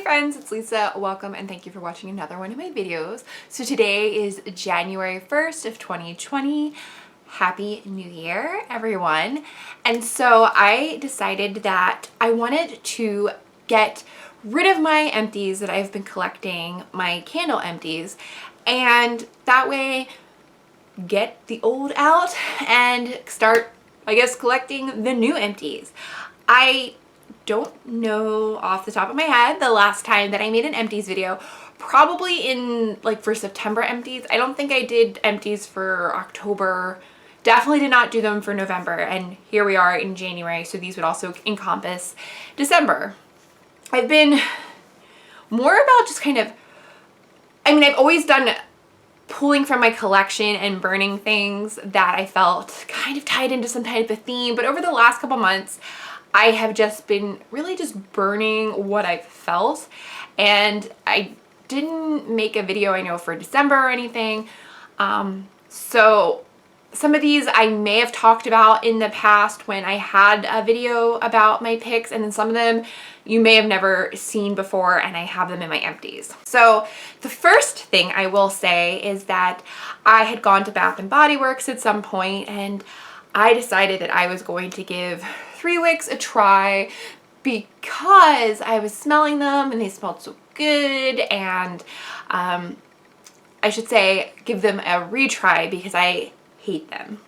friends, it's Lisa. Welcome and thank you for watching another one of my videos. So today is January 1st of 2020. Happy New Year, everyone. And so I decided that I wanted to get rid of my empties that I've been collecting, my candle empties, and that way get the old out and start, I guess, collecting the new empties. I don't know off the top of my head the last time that I made an empties video. Probably in for September empties. I don't think I did empties for October. Definitely did not do them for November, and here we are in January, so these would also encompass December. I've been more about just I've always done pulling from my collection and burning things that I felt kind of tied into some type of theme, but over the last couple months I have just been really just burning what I've felt, and I didn't make a video, I know, for December or anything. So some of these I may have talked about in the past when I had a video about my picks, and then some of them you may have never seen before, and I have them in my empties. So the first thing I will say is that I had gone to Bath and Body Works at some point, and I decided that I was going to give 3 wicks a try because I was smelling them and they smelled so good, and I should say give them a retry because I hate them.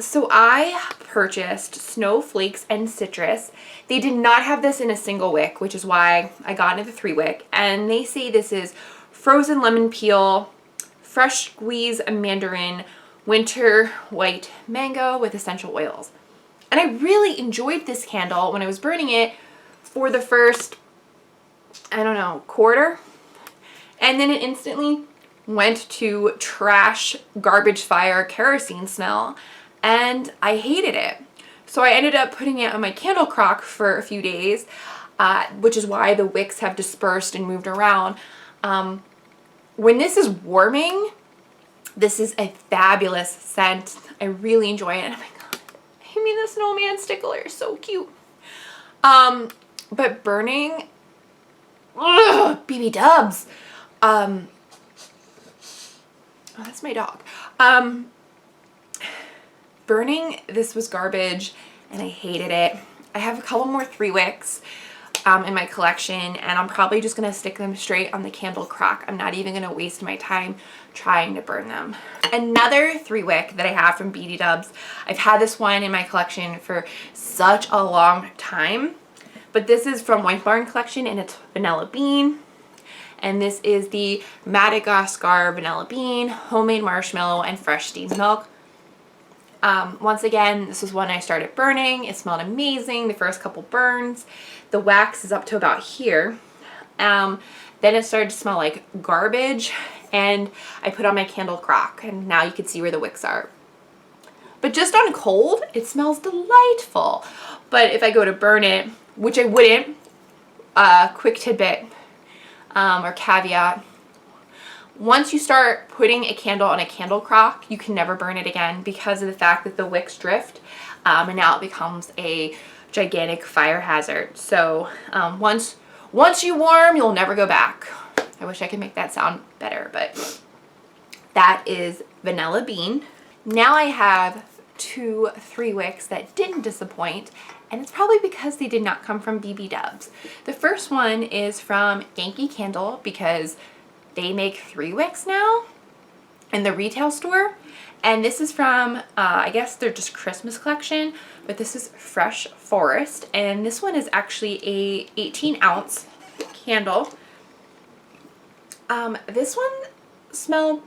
So I purchased Snowflakes and Citrus. They did not have this in a single wick, which is why I got into the 3 wick, and they say this is frozen lemon peel, fresh squeeze mandarin, winter white mango with essential oils. And I really enjoyed this candle when I was burning it for the first, I don't know, quarter. And then it instantly went to trash, garbage fire, kerosene smell, and I hated it. So I ended up putting it on my candle crock for a few days, which is why the wicks have dispersed and moved around. When this is warming, this is a fabulous scent. I really enjoy it. And oh my god, I mean, the snowman stickler is so cute. But burning, ugh, BB Dubs. Oh, that's my dog. Burning, this was garbage and I hated it. I have a couple more 3 wicks in my collection, and I'm probably just gonna stick them straight on the candle crock. I'm not even gonna waste my time trying to burn them. Another 3 wick that I have from BB Dubs. I've had this one in my collection for such a long time, but this is from White Barn collection and it's vanilla bean. And this is the Madagascar vanilla bean, homemade marshmallow, and fresh steamed milk. Once again, this is one I started burning. It smelled amazing the first couple burns. The wax is up to about here. Then it started to smell like garbage, and I put on my candle crock, and now you can see where the wicks are. But just on cold, it smells delightful. But if I go to burn it, which I wouldn't, quick tidbit or caveat, once you start putting a candle on a candle crock, you can never burn it again because of the fact that the wicks drift, and now it becomes a gigantic fire hazard. So once you warm, you'll never go back. I wish I could make that sound better, but that is vanilla bean. Now I have 2 3 wicks that didn't disappoint, and it's probably because they did not come from BB Dubs. The first one is from Yankee Candle because they make 3 wicks now in the retail store, and this is from I guess they're just Christmas collection, but this is Fresh Forest, and this one is actually a 18-ounce candle. This one smelled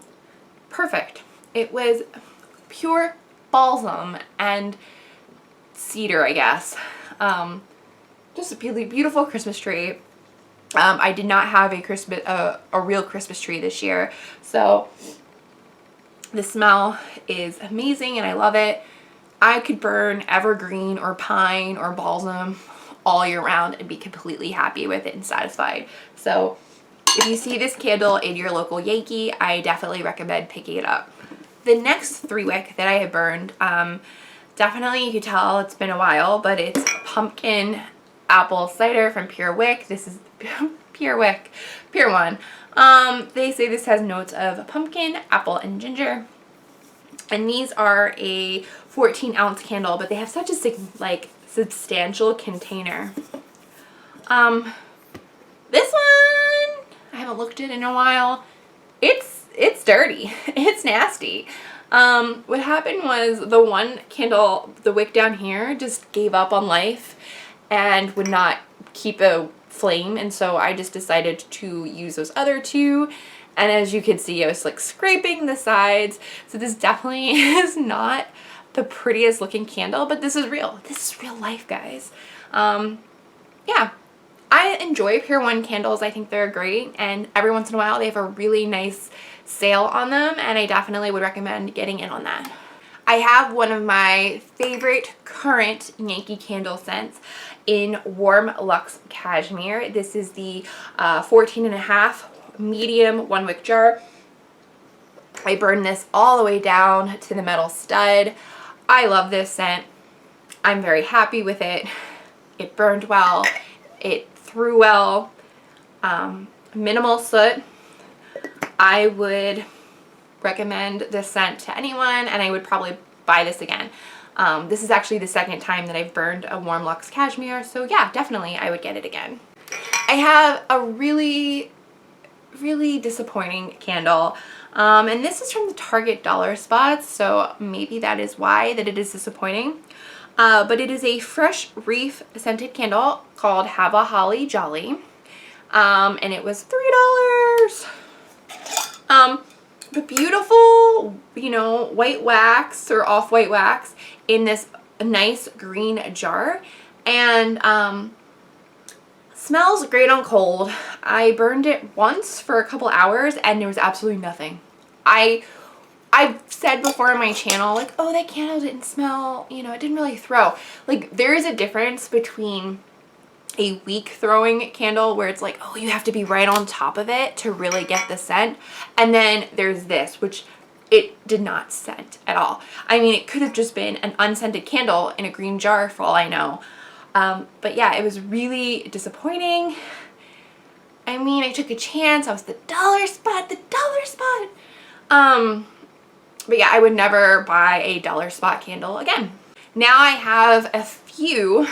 perfect. It was pure balsam and cedar, I guess. Just a really beautiful Christmas tree. I did not have a real Christmas tree this year, so the smell is amazing and I love it. I could burn evergreen or pine or balsam all year round and be completely happy with it and satisfied. So if you see this candle in your local Yankee, I definitely recommend picking it up. The next 3 wick that I have burned, definitely you can tell it's been a while, but it's pumpkin apple cider from Pure Wick. This is Pure Wick, Pure One. They say this has notes of pumpkin, apple, and ginger. And these are a 14-ounce candle, but they have such a substantial container. This one, I haven't looked at it in a while. It's dirty. It's nasty. What happened was the one candle, the wick down here, just gave up on life and would not keep a flame, and so I just decided to use those other two. And as you can see, I was like scraping the sides. So this definitely is not the prettiest looking candle, but this is real. This is real life, guys. Yeah, I enjoy Pure One candles. I think they're great, and every once in a while they have a really nice sale on them, and I definitely would recommend getting in on that. I have one of my favorite current Yankee Candle scents in Warm Luxe Cashmere. This is the 14.5 medium 1-wick jar. I burned this all the way down to the metal stud. I love this scent. I'm very happy with it. It burned well. It threw well. Minimal soot. I would recommend this scent to anyone, and I would probably buy this again. This is actually the second time that I've burned a Warm Luxe Cashmere, so yeah, definitely I would get it again. I have a really disappointing candle, and this is from the Target dollar spots, so maybe that is why that it is disappointing. But it is a Fresh Reef scented candle called Have a Holly Jolly, and it was $3. But beautiful, you know, white wax or off-white wax in this nice green jar, and smells great on cold. I burned it once for a couple hours and there was absolutely nothing. I've said before on my channel, like, oh, that candle didn't smell, you know, it didn't really throw. Like, there is a difference between a weak throwing candle where it's like, oh, you have to be right on top of it to really get the scent, and then there's this, which it did not scent at all. I mean, it could have just been an unscented candle in a green jar for all I know. But yeah, it was really disappointing. I mean, I took a chance. I was the dollar spot. But yeah, I would never buy a dollar spot candle again. Now I have a few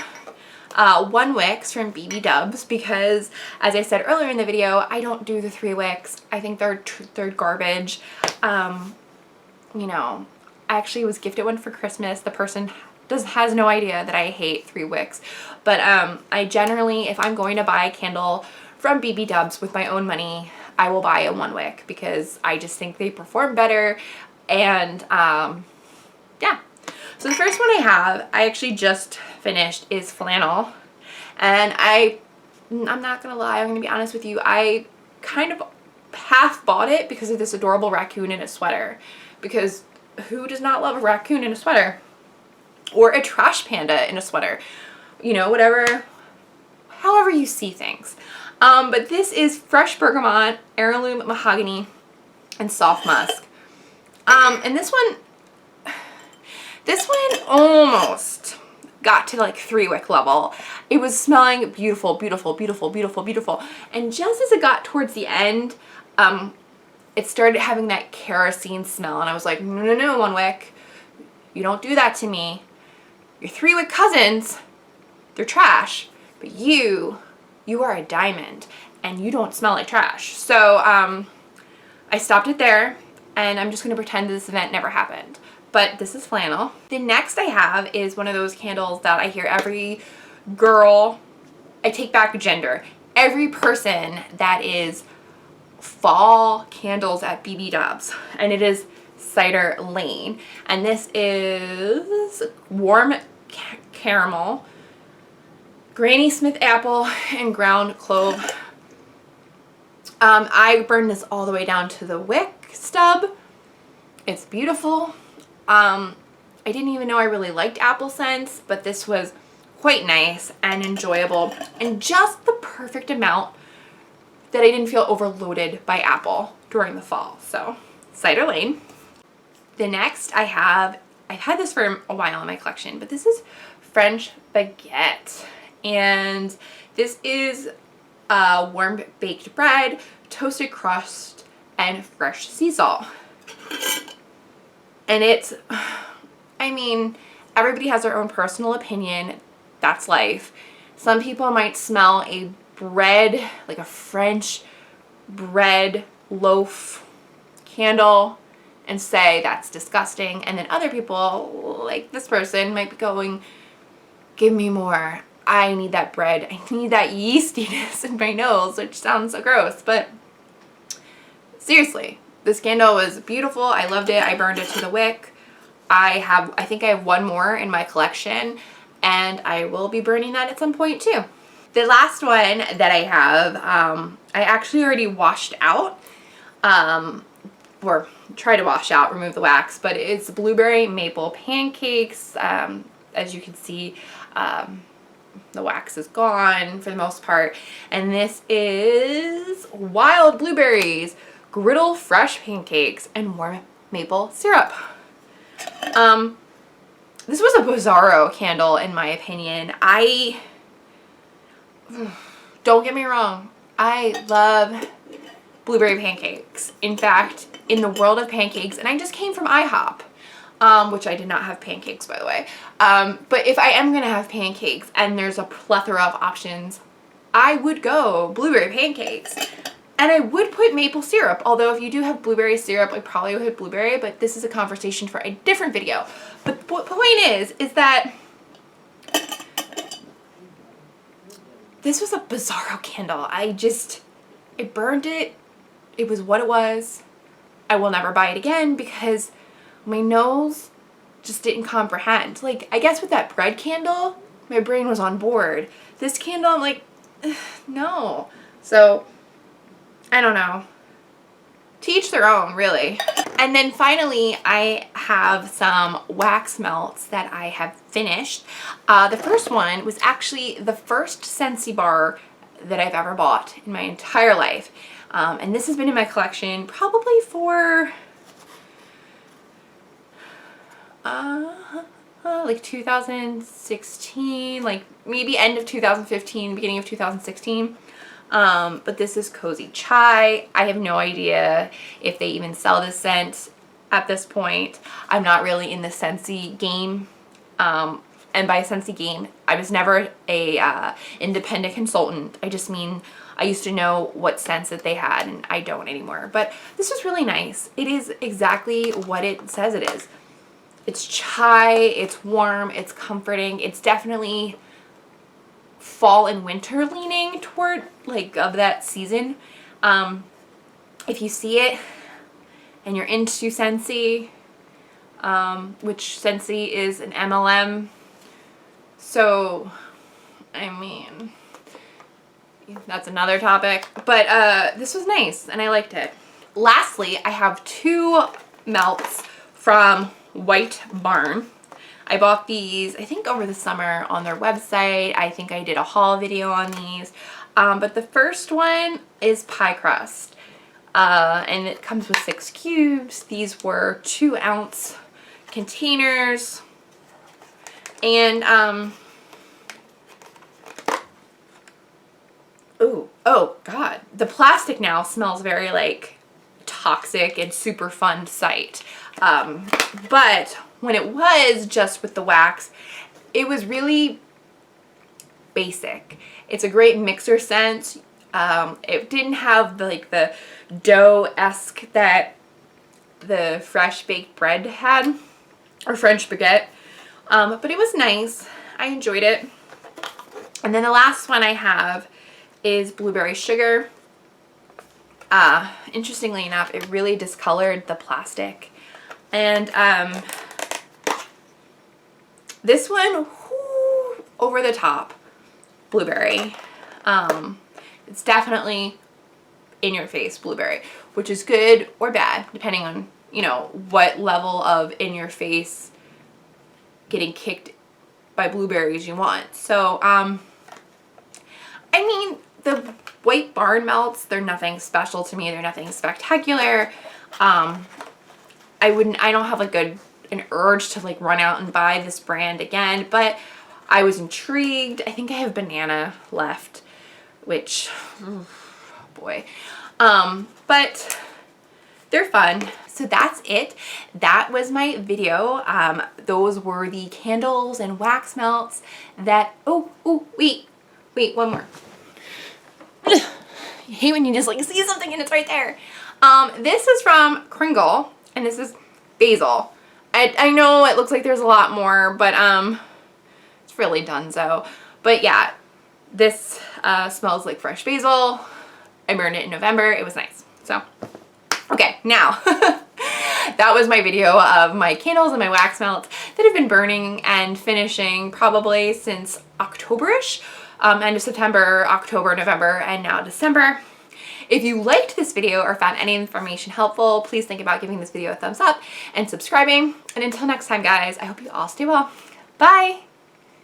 1-wicks from BB Dubs because, as I said earlier in the video, I don't do the 3 wicks. I think they're garbage. You know, I actually was gifted one for Christmas. The person has no idea that I hate 3 wicks. But I generally, if I'm going to buy a candle from BB Dubs with my own money, I will buy a 1-wick because I just think they perform better. And yeah. So the first one I actually just finished, is flannel. And I'm not gonna lie, I'm gonna be honest with you, I kind of half bought it because of this adorable raccoon in a sweater. Because who does not love a raccoon in a sweater? Or a trash panda in a sweater. You know, whatever, however you see things. But this is fresh bergamot, heirloom mahogany, and soft musk. And this one almost got to like 3-wick level. It was smelling beautiful, beautiful, beautiful, beautiful, beautiful. And just as it got towards the end, it started having that kerosene smell. And I was like, no, no, no, 1-wick. You don't do that to me. Your 3-wick cousins, they're trash. But you are a diamond. And you don't smell like trash. So I stopped it there. And I'm just going to pretend this event never happened. But this is flannel. The next I have is one of those candles that I hear every girl, I take back gender, every person that is fall candles at BB Dubs. And it is Cider Lane. And this is warm caramel, Granny Smith apple, and ground clove. I burned this all the way down to the wick stub. It's beautiful. I didn't even know I really liked apple scents, but this was quite nice and enjoyable and just the perfect amount that I didn't feel overloaded by apple during the fall. So, Cider Lane. The next I've had this for a while in my collection, but this is French Baguette. And this is warm baked bread, toasted crust, and fresh sea salt. And it's, I mean, everybody has their own personal opinion. That's life. Some people might smell a bread, like a French bread loaf candle, and say that's disgusting. And then other people, like this person, might be going, give me more. I need that bread. I need that yeastiness in my nose, which sounds so gross. But seriously, this candle was beautiful. I loved it. I burned it to the wick. I think I have one more in my collection, and I will be burning that at some point too. The last one that I have, I actually already washed out, or try to wash out, remove the wax, but it's blueberry maple pancakes. As you can see, the wax is gone for the most part. And this is wild blueberries, griddle fresh pancakes, and warm maple syrup. This was a bizarro candle in my opinion. Don't get me wrong, I love blueberry pancakes. In fact, in the world of pancakes, and I just came from IHOP, which I did not have pancakes, by the way. But if I am going to have pancakes and there's a plethora of options, I would go blueberry pancakes. And I would put maple syrup, although if you do have blueberry syrup, I probably would put blueberry, but this is a conversation for a different video. But the point is that this was a bizarro candle. I burned it. It was what it was. I will never buy it again because my nose just didn't comprehend. Like, I guess with that bread candle, my brain was on board. This candle, I'm like, no. So, I don't know. To each their own, really. And then finally, I have some wax melts that I have finished. The first one was actually the first Scentsy bar that I've ever bought in my entire life. And this has been in my collection probably for like 2016, like maybe end of 2015, beginning of 2016. But this is Cozy Chai. I have no idea if they even sell this scent at this point. I'm not really in the Scentsy game. And by Scentsy game, I was never a independent consultant. I just mean I used to know what scents that they had, and I don't anymore. But this was really nice. It is exactly what it says it is. It's chai, it's warm, it's comforting. It's definitely fall and winter leaning toward, like, of that season. If you see it and you're into Scentsy, which Scentsy is an MLM, so I mean, that's another topic, but this was nice and I liked it. Lastly, I have two melts from White Barn. I bought these, I think, over the summer on their website. I think I did a haul video on these. But the first one is pie crust. And it comes with 6 cubes. These were 2-ounce containers. And, oh God. The plastic now smells very, like, toxic and super fun sight. But when it was just with the wax, it was really basic. It's a great mixer scent. It didn't have the dough-esque that the fresh baked bread had, or French baguette. But it was nice. I enjoyed it. And then the last one I have is blueberry sugar. Interestingly enough, it really discolored the plastic. And this one, whoo, over the top blueberry. It's definitely in your face blueberry, which is good or bad depending on, you know, what level of in your face getting kicked by blueberries you want. So I mean, the White Barn melts, they're nothing special to me. They're nothing spectacular. I don't have like an urge to like run out and buy this brand again, but I was intrigued. I think I have banana left, which, oh boy. But they're fun. So that's it. That was my video. Those were the candles and wax melts that, wait, one more. You hate when you just like see something and it's right there. This is from Kringle, and this is basil. I know it looks like there's a lot more, but it's really dunzo. But yeah, this smells like fresh basil. I burned it in November. It was nice. So, okay, now that was my video of my candles and my wax melts that have been burning and finishing probably since October-ish. End of September, October, November, and now December. If you liked this video or found any information helpful, please think about giving this video a thumbs up and subscribing. And until next time, guys, I hope you all stay well. Bye!